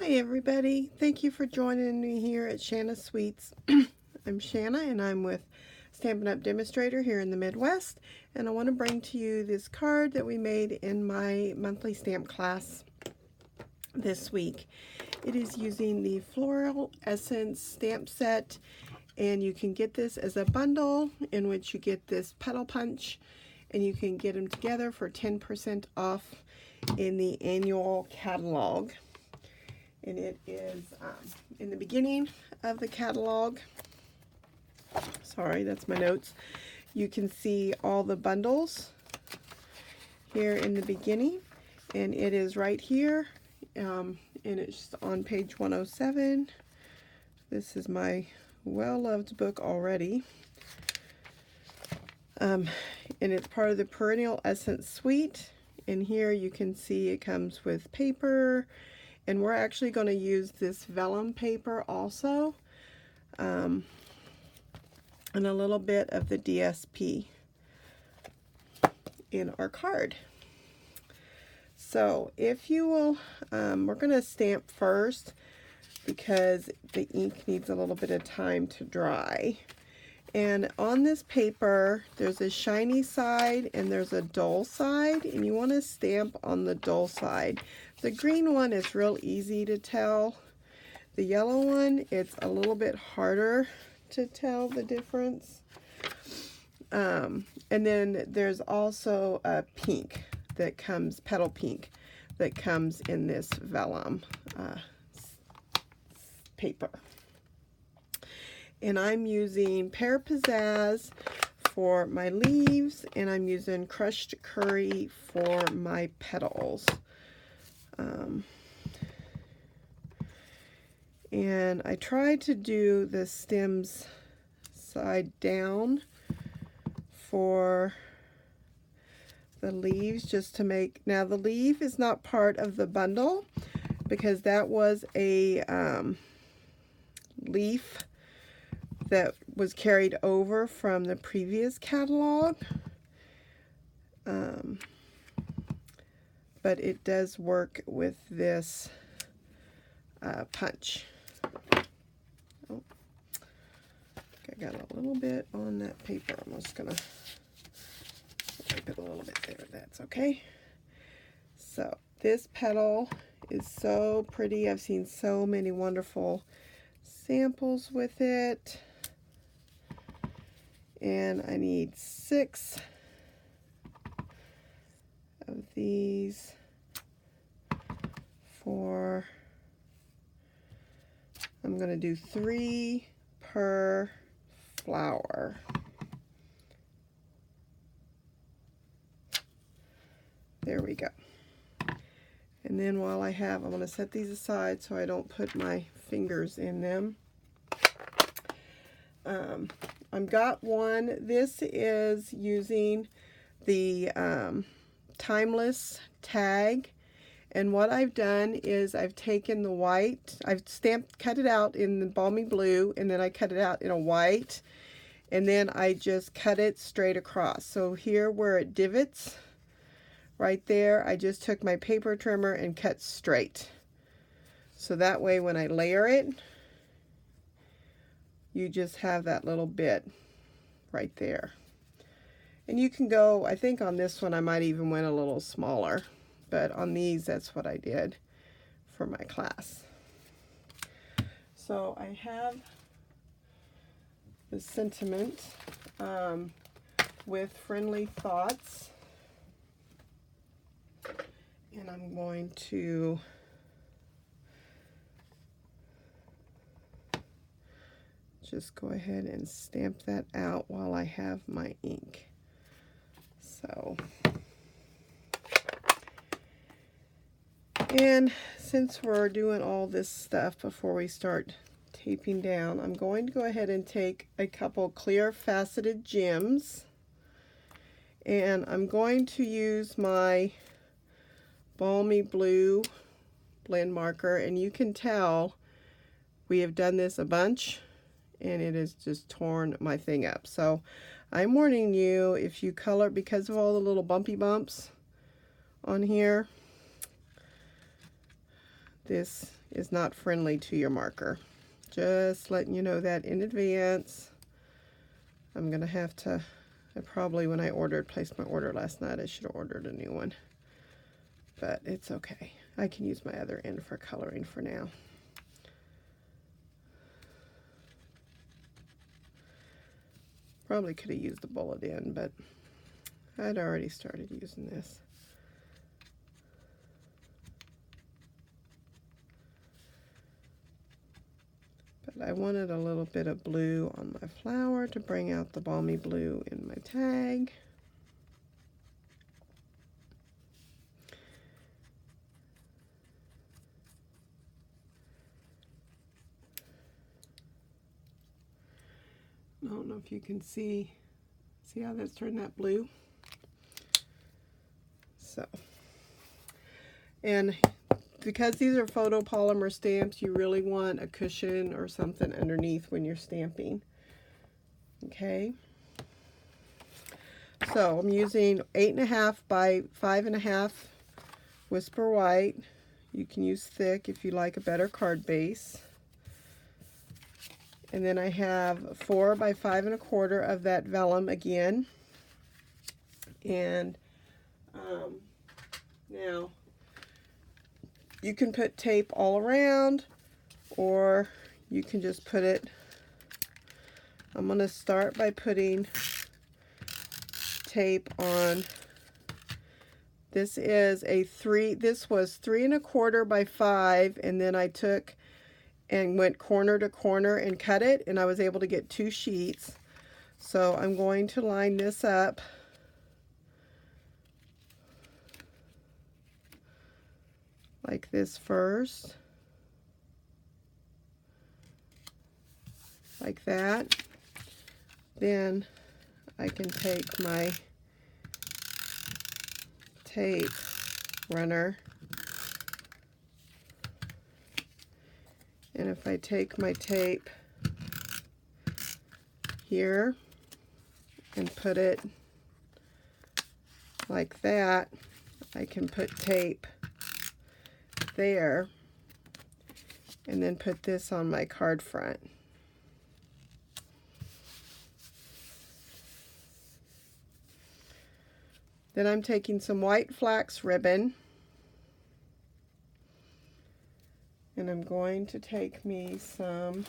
Hi everybody, thank you for joining me here at Shanna Sweets. I'm Shanna and I'm with Stampin' Up! Demonstrator here in the Midwest, and I want to bring to you this card that we made in my monthly stamp class this week. It is using the Floral Essence stamp set, and you can get this as a bundle in which you get this petal punch, and you can get them together for 10% off in the annual catalog. And it is in the beginning of the catalog. Sorry, that's my notes. You can see all the bundles here in the beginning, and it is right here, and it's on page 107. This is my well-loved book already, and it's part of the Perennial Essence Suite. And here you can see it comes with paper. And we're actually going to use this vellum paper also, and a little bit of the DSP in our card. So if you will, we're going to stamp first because the ink needs a little bit of time to dry. And on this paper, there's a shiny side and there's a dull side, and you want to stamp on the dull side. The green one is real easy to tell. The yellow one, it's a little bit harder to tell the difference. And then there's also a pink that comes, petal pink, that comes in this vellum paper. And I'm using Pear Pizzazz for my leaves, and I'm using crushed curry for my petals. And I tried to do the stems side down for the leaves just to make, now the leaf is not part of the bundle because that was a leaf that was carried over from the previous catalog, but it does work with this punch. Oh, I got a little bit on that paper. I'm just gonna wipe it a little bit there. That's okay. So this petal is so pretty. I've seen so many wonderful samples with it. And I need 6 of these for, I'm going to do 3 per flower. There we go. And then while I have, I'm going to set these aside so I don't put my fingers in them. I've got one. This is using the Timeless tag, and what I've done is I've taken the white, I've cut it out in the balmy blue, and then I cut it out in a white, and then I just cut it straight across. So here where it divots, right there, I just took my paper trimmer and cut straight. So that way when I layer it, you just have that little bit right there. And you can go, I think on this one I might even went a little smaller, but on these that's what I did for my class. So I have the sentiment with friendly thoughts, and I'm going to just go ahead and stamp that out while I have my ink. So, and since we're doing all this stuff before we start taping down, I'm going to go ahead and take a couple clear faceted gems, and I'm going to use my balmy blue blend marker, and you can tell we have done this a bunch and it has just torn my thing up. So I'm warning you, if you color, because of all the little bumpy bumps on here, this is not friendly to your marker. Just letting you know that in advance. I'm gonna have to, when I placed my order last night, I should have ordered a new one. But it's okay. I can use my other end for coloring for now. Probably could have used the bullet end, but I'd already started using this. But I wanted a little bit of blue on my flower to bring out the balmy blue in my tag. I don't know if you can see how that's turned that blue. So, and because these are photopolymer stamps, you really want a cushion or something underneath when you're stamping. Okay. So I'm using 8.5 by 5.5 Whisper White. You can use thick if you like a better card base. And then I have 4 by 5.25 of that Vellum again. And now you can put tape all around, or you can just put it. I'm going to start by putting tape on. This is a this was 3.25 by 5, and then I took and went corner to corner and cut it, and I was able to get 2 sheets. So I'm going to line this up like this first, like that. Then I can take my tape runner, and if I take my tape here and put it like that, I can put tape there and then put this on my card front. Then I'm taking some white flax ribbon, and I'm going to take me some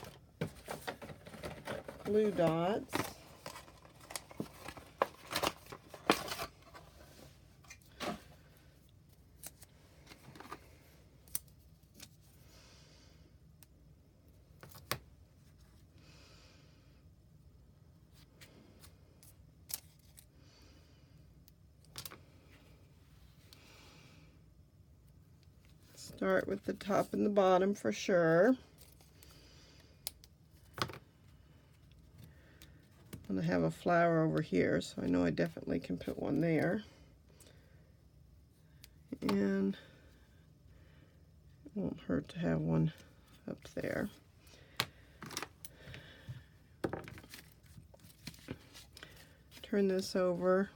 glue dots. Start with the top and the bottom for sure. I'm going to have a flower over here, so I know I definitely can put one there. And it won't hurt to have one up there. Turn this over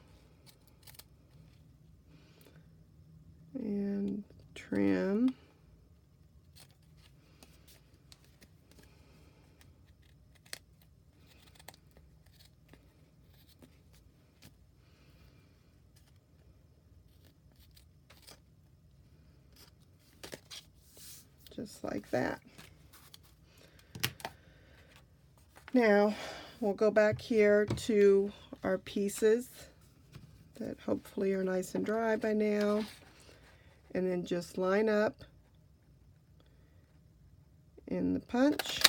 and trim. Just like that. Now we'll go back here to our pieces that hopefully are nice and dry by now, and then just line up in the punch.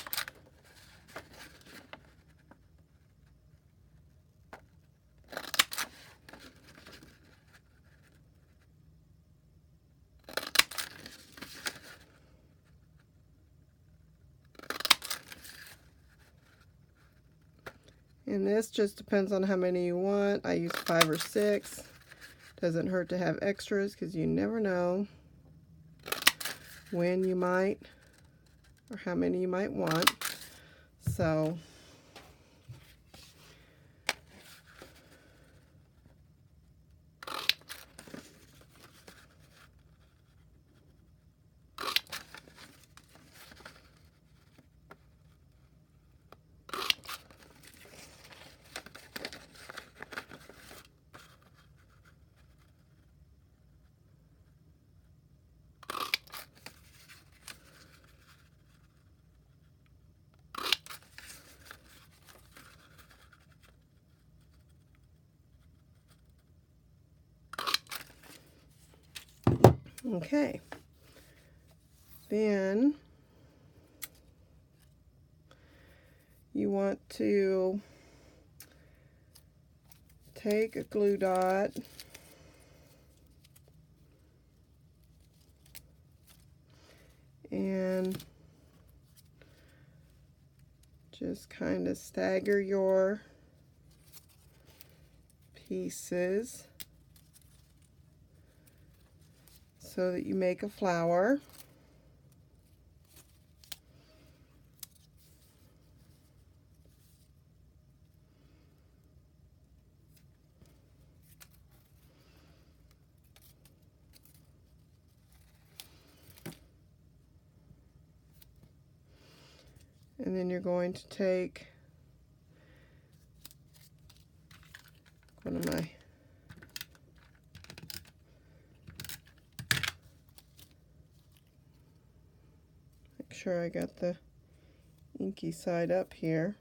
And this just depends on how many you want. I use 5 or 6. Doesn't hurt to have extras, because you never know when you might, or how many you might want. So Okay. Then you want to take a glue dot and just kind of stagger your pieces so that you make a flower. And then you're going to take one of my make sure I got the inky side up here.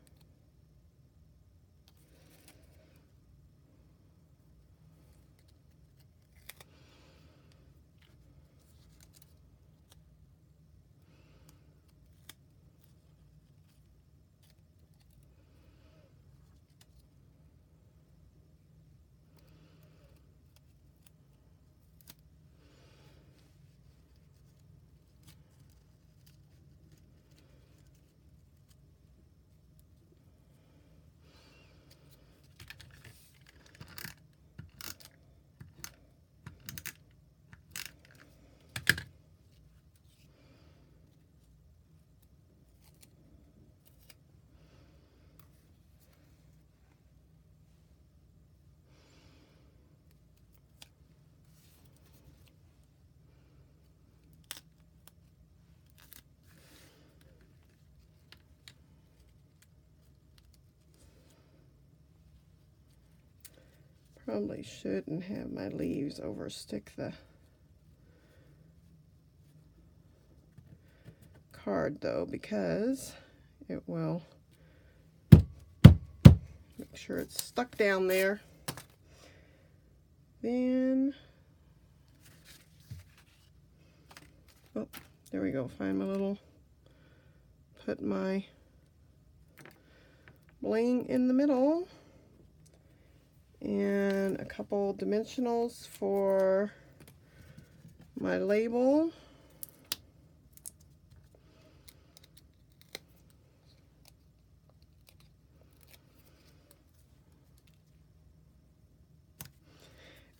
Probably shouldn't have my leaves overstick the card though, because it will make sure it's stuck down there. Then, oh, there we go. Find my little, put my bling in the middle. And a couple dimensionals for my label.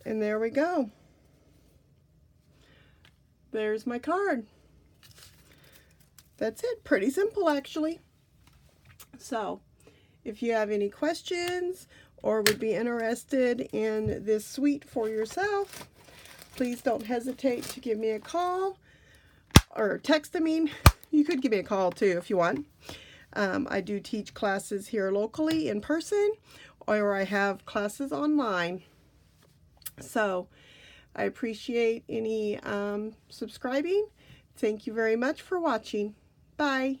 And there we go. There's my card. That's it. Pretty simple, actually. So, if you have any questions or would be interested in this suite for yourself, please don't hesitate to give me a call or text. I mean, you could give me a call too if you want. I do teach classes here locally in person, or I have classes online. So I appreciate any subscribing. Thank you very much for watching. Bye.